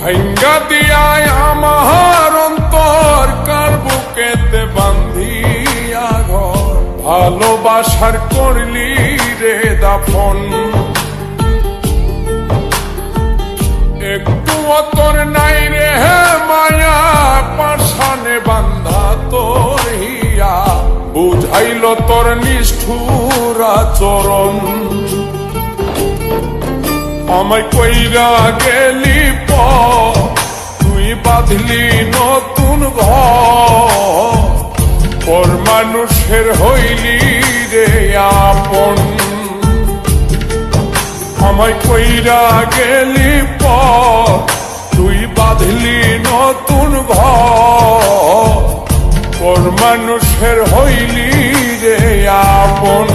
ভাঙ্গা দিয়ায় আমার অন্তর কার বুকেতে বান্ধিয়া ঘর ভালোবাসার করলি রে দাফন একটু তোর নাই রে মায়া পাশানে বান্ধা তোর হিয়া বুঝাইল তোর নিষ্ঠুর আচরণ আমায় কইরা গেলি তুই বাঁধলি নতুন ঘর পর মানুষের হইলি রে আপন আমায় কইরা গেলি তুই বাঁধলি নতুন ঘর পর মানুষের হইলি রে আপন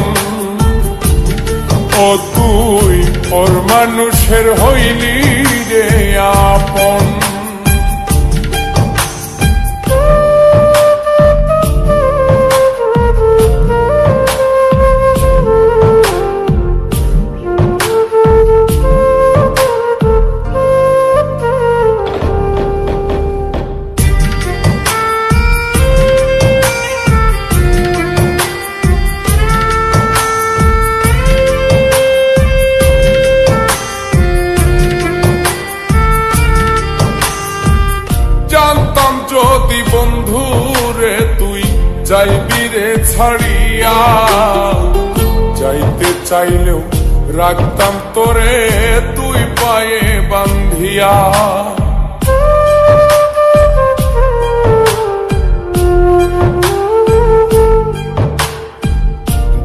ও তুই পর মানুষের হইলি রে আপন জানতাম যদি বন্ধু রে তুই যাইবি রে ছাড়িয়া যাইতে চাইলেও রাখতাম তোরে তুই পায়ে বান্ধিয়া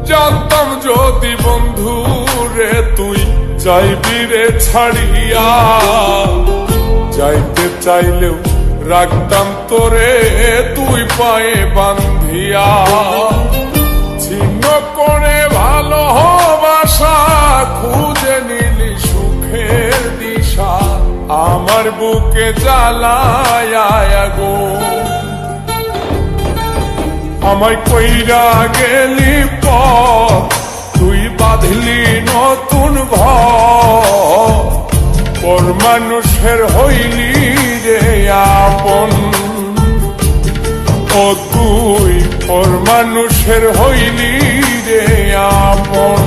জানতাম যদি বন্ধু রে তুই যাইবি রে ছাড়িয়া যাইতে চাইলেও রাখতাম তোরে তুই পায়ে বান্ধিয়া ছিন্ন করে ভালোবাসা খুঁজে নিলি সুখের দিশা আমার বুকে জ্বালায় গো আমায় কইরা গেলি তুই বাঁধলি নতুন ঘর পর মানুষের হইলি রে আপন ও তুই পর মানুষের হইলি রে আপন